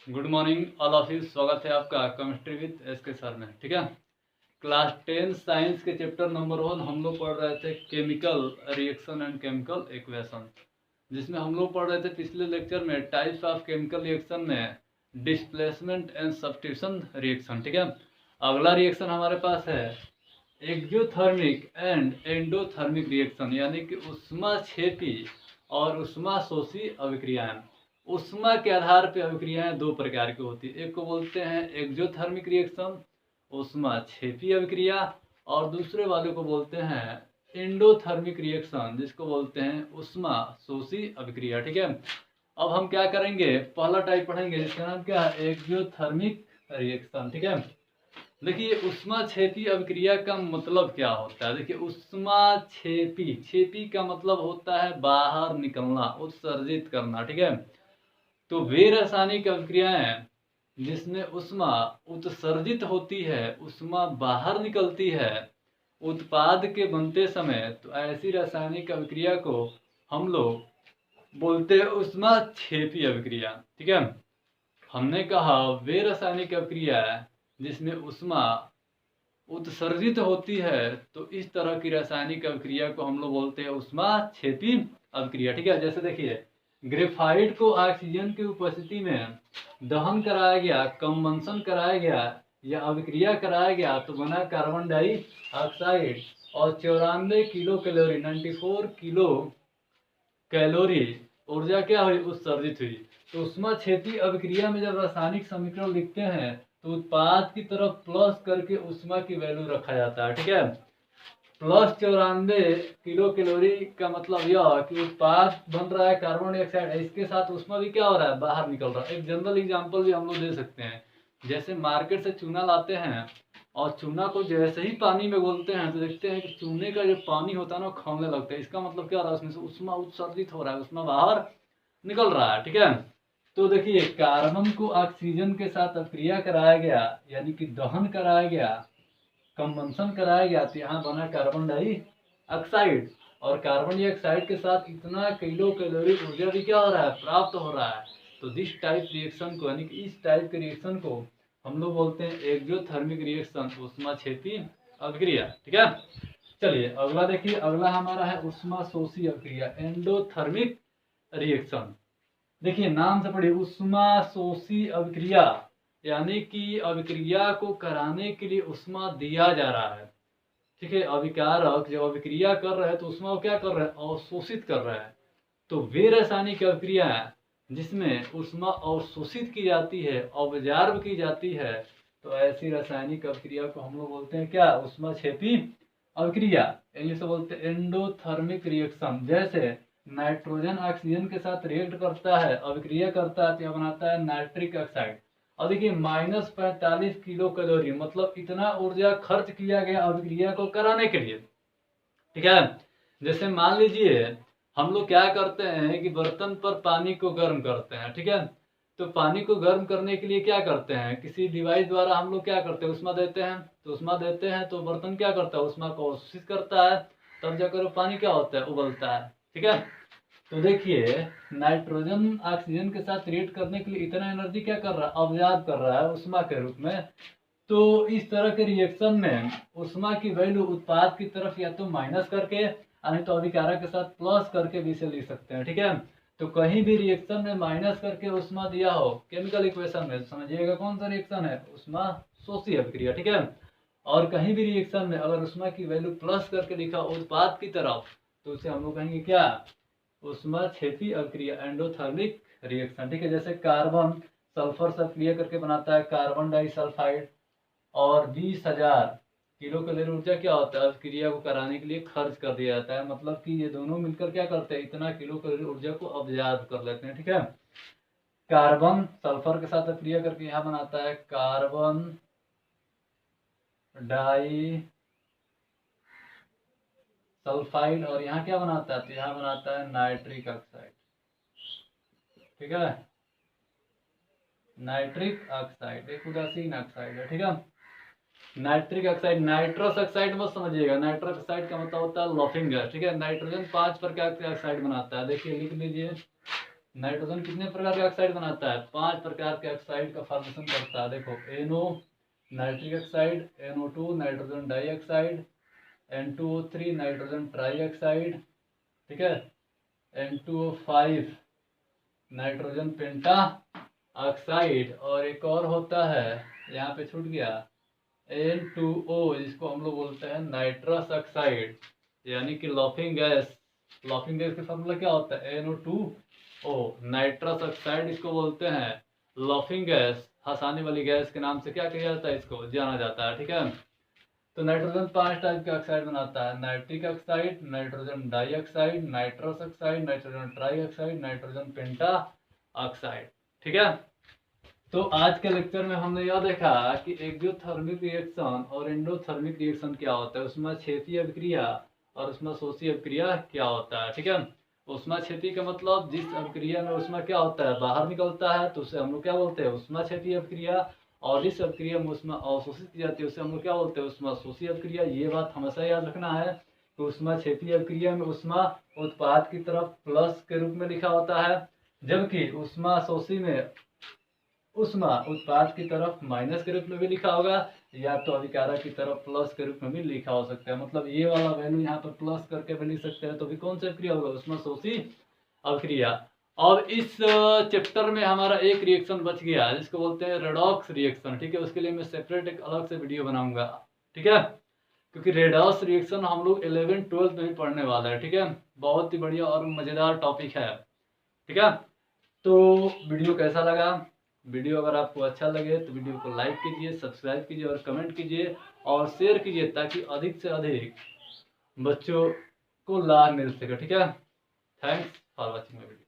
Good morning all of you. स्वागत है आपका केमिस्ट्री विद एसके सर में। ठीक है, क्लास 10 साइंस के चैप्टर नंबर 1 हम लोग पढ़ रहे थे chemical reaction and chemical equation, जिसमें हम लोग पढ़ रहे थे पिछले लेक्चर में टाइप्स ऑफ केमिकल रिएक्शन में डिस्प्लेसमेंट एंड सब्स्टिट्यूशन रिएक्शन। ठीक है, अगला रिएक्शन हमारे पास है एक्जोथर्मिक एंड एंडोथर्मिक रिएक्शन, यानी कि ऊष्माक्षेपी और ऊष्माशोषी अभिक्रियाएं। ऊष्मा के आधार पर अभिक्रियाएं दो प्रकार की होती है। एक को बोलते हैं एक्जोथर्मिक रिएक्शन, ऊष्माक्षेपी अभिक्रिया, और दूसरे वाले को बोलते हैं एंडोथर्मिक रिएक्शन, जिसको बोलते हैं ऊष्माशोषी अभिक्रिया। ठीक है, अब हम क्या करेंगे, पहला टाइप पढ़ेंगे जिसका नाम क्या है, एक्जोथर्मिक रिएक्शन। ठीक है, देखिए ऊष्माक्षेपी अभिक्रिया का मतलब क्या होता है। देखिए ऊष्माक्षेपी, क्षेपी का मतलब होता है बाहर निकलना, उत्सर्जित करना। ठीक है, तो वे रासायनिक अभिक्रियाएं जिसमें ऊष्मा उत्सर्जित होती है, ऊष्मा बाहर निकलती है उत्पाद के बनते समय, तो ऐसी रासायनिक अभिक्रिया को हम लोग बोलते हैं ऊष्माक्षेपी अभिक्रिया। ठीक है, हमने कहा वे रासायनिक अभिक्रिया जिसमें ऊष्मा उत्सर्जित होती है, तो इस तरह की रासायनिक अभिक्रिया को हम लोग बोलते हैं ऊष्माक्षेपी अभिक्रिया। ठीक है, जैसे देखिए ग्रेफाइट को ऑक्सीजन की उपस्थिति में दहन कराया गया, कंबंशन कराया गया या अभिक्रिया कराया गया, तो बना कार्बन डाइऑक्साइड और 94 किलो कैलोरी, 94 किलो कैलोरी ऊर्जा क्या हुई, उत्सर्जित हुई। तो ऊष्माक्षेपी अभिक्रिया में जब रासायनिक समीकरण लिखते हैं तो उत्पाद की तरफ प्लस करके ऊष्मा की वैल्यू रखा जाता है। ठीक है, प्लस 94 किलो कैलोरी का मतलब यह कि उत्पाद बन रहा है कार्बन डाइऑक्साइड, इसके साथ ऊष्मा भी क्या हो रहा है, बाहर निकल रहा है। एक जनरल एग्जांपल भी हम लोग दे सकते हैं, जैसे मार्केट से चूना लाते हैं और चूना को जैसे ही पानी में घोलते हैं तो देखते हैं कि चूने का जो पानी होता है ना खौलने लगता है। इसका मतलब क्या हो रहा है, उसमें से ऊष्मा उत्सर्जित हो रहा है, ऊष्मा बाहर निकल रहा है। ठीक है, तो देखिए कार्बन को ऑक्सीजन के साथ अभिक्रिया कराया गया, यानी कि दहन कराया गया, कंबंशन कराया गया, तो यहाँ बना कार्बन डाइऑक्साइड, और कार्बन डाइऑक्साइड के साथ इतना किलो कैलोरी ऊर्जा भी क्या हो रहा है, प्राप्त हो रहा है। तो दिस टाइप रिएक्शन को, यानी कि इस टाइप के रिएक्शन को हम लोग बोलते हैं एक्सोथर्मिक रिएक्शन, ऊष्माक्षेपी अभिक्रिया। ठीक है, चलिए अगला देखिए, अगला हमारा है ऊष्माशोषी अभिक्रिया, एंडोथर्मिक रिएक्शन। देखिए नाम से पढ़िए, ऊष्माशोषी अभिक्रिया, यानी कि अभिक्रिया को कराने के लिए ऊष्मा दिया जा रहा है। ठीक है, अभिकारक जब अभिक्रिया कर रहे हैं तो ऊष्मा को क्या कर रहे हैं, अवशोषित कर रहे हैं। तो वे रासायनिक अभिक्रिया जिसमें ऊष्मा अवशोषित की जाती है, ऑब्जर्व की जाती है, तो ऐसी रासायनिक अभिक्रिया को हम लोग बोलते हैं क्या, ऊष्माक्षेपी अभिक्रिया। इंग्लिश में बोलते हैं एंडोथर्मिक रिएक्शन। जैसे नाइट्रोजन ऑक्सीजन के साथ रिएक्ट करता है, अभिक्रिया करता है, तो यह बनाता है नाइट्रिक ऑक्साइड। और देखिए -45 किलो कैलोरी, मतलब इतना ऊर्जा खर्च किया गया अभिक्रिया को कराने के लिए। ठीक है, जैसे मान लीजिए हम लोग क्या करते हैं कि बर्तन पर पानी को गर्म करते हैं। ठीक है, तो पानी को गर्म करने के लिए क्या करते हैं, किसी डिवाइस द्वारा हम लोग क्या करते हैं, उष्मा देते हैं। तो उष्मा देते हैं तो बर्तन क्या करता है, उष्मा को अवशोषित करता है, तब जाकर वो पानी क्या होता है, उबलता है। ठीक है, तो देखिए नाइट्रोजन ऑक्सीजन के साथ रिएक्ट करने के लिए इतना एनर्जी क्या कर रहा है, ऑब्जर्व कर रहा है उष्मा के रूप में। तो इस तरह के रिएक्शन में उष्मा की वैल्यू उत्पाद की तरफ या तो माइनस करके, नहीं तो अभिकारक के साथ प्लस करके भी इसे लिख सकते हैं। ठीक है, तो कहीं भी रिएक्शन में माइनस करके उष्मा दिया हो केमिकल इक्वेशन में, समझिएगा कौन सा रिएक्शन है, ऊष्माशोषी अभिक्रिया। ठीक है, और कहीं भी रिएक्शन में अगर उष्मा की वैल्यू प्लस करके लिखा उत्पाद की तरफ, तो उसे हम लोग कहेंगे क्या, ऊष्माक्षेपी अभिक्रिया, एंडोथर्मिक रिएक्शन। ठीक है, जैसे कार्बन सल्फर से अभिक्रिया करके बनाता है कार्बन डाइसल्फाइड, और 20,000 किलो कैलोरी ऊर्जा क्या होता है, अभिक्रिया को कराने के लिए खर्च कर दिया जाता है। मतलब कि ये दोनों मिलकर क्या करते हैं, इतना किलो कैलोरी ऊर्जा को ऑब्जर्व कर लेते हैं। ठीक है, कार्बन सल्फर के साथ अभिक्रिया करके यहाँ बनाता है कार्बन डाई सल्फाइड, और यहाँ क्या बनाता है, तो यहाँ बनाता है नाइट्रिक ऑक्साइड। ठीक है, नाइट्रिक ऑक्साइड एक उदासीन ऑक्साइड है। ठीक है, नाइट्रिक ऑक्साइड, नाइट्रस ऑक्साइड मत समझिएगा, नाइट्रस ऑक्साइड का मतलब होता है लफिंग गैस। ठीक है, नाइट्रोजन 5 प्रकार के ऑक्साइड बनाता है। देखिए लिख लीजिए, नाइट्रोजन कितने प्रकार के ऑक्साइड बनाता है? 5 प्रकार के ऑक्साइड का फॉर्मेशन करता है। देखो, NO nitric oxide, NO2 nitrogen dioxide, N2O3 nitrogen trioxide, ठीक है, N2O5 नाइट्रोजन पेंटा ऑक्साइड, और एक और होता है, यहाँ पे छूट गया, N2O, जिसको हम लोग बोलते हैं नाइट्रस ऑक्साइड, यानी कि लॉफिंग गैस। लॉफिंग गैस का फॉर्मूला क्या होता है? NO2O। नाइट्रस ऑक्साइड इसको बोलते हैं लॉफिंग गैस, हंसाने वाली गैस के नाम से क्या कहा जाता है, इसको जाना जाता है, ठीक है। तो नाइट्रोजन 5 टाइप के ऑक्साइड बनाता है, nitric oxide, nitrogen dioxide, nitrous oxide, nitrogen trioxide, nitrogen पेंटा ऑक्साइड, ठीक है। तो आज के लेक्चर में हमने यह देखा कि एक्सोथर्मिक रिएक्शन और एंडोथर्मिक रिएक्शन क्या होता है, उसमें क्षेत्रीय अभिक्रिया और उसमें शोषी अभिक्रिया क्या होता है, ठीक है। उष्मा क्षेत्रीय का मतलब जिस अभिक्रिया में उष्मा क्या होता है, बाहर निकलता है, तो उसे हम लोग क्या बोलते हैं, उष्मा क्षेत्रीय अभिक्रिया। और जिस अभिक्रिया में उष्मा अवशोषित की जाती है उसे हम लोग क्या बोलते हैं, उष्मा शोषी अभिक्रिया। ये बात हमेशा याद रखना है कि उष्मा क्षेत्रीय अभिक्रिया में उष्मा उत्पाद की तरफ प्लस के रूप में लिखा होता है, जबकि उष्मा शोषी में उष्मा उत्पाद की तरफ माइनस के रूप में भी लिखा होगा, या तो अभिकारक की तरफ प्लस के रूप में भी लिखा हो सकता है। मतलब ये वाला वैल्यू यहाँ पर प्लस करके भी लिख सकते हैं, तो भी कौन सी अभिक्रिया होगा, उष्मा शोषी अभिक्रिया। अब इस चैप्टर में हमारा एक रिएक्शन बच गया जिसको बोलते हैं रेडॉक्स रिएक्शन, ठीक है। उसके लिए मैं सेपरेट एक अलग से वीडियो बनाऊंगा, ठीक है, क्योंकि रेडॉक्स रिएक्शन हम लोग 11th-12th में भी पढ़ने वाला है, ठीक है। बहुत ही बढ़िया और मजेदार टॉपिक है, ठीक है। तो वीडियो कैसा लगा? वीडियो अगर आपको अच्छा लगे तो वीडियो को लाइक कीजिए, सब्सक्राइब कीजिए और कमेंट कीजिए और शेयर कीजिए, ताकि अधिक से अधिक बच्चों को लाभ मिल सके, ठीक है। Thanks for watching my video.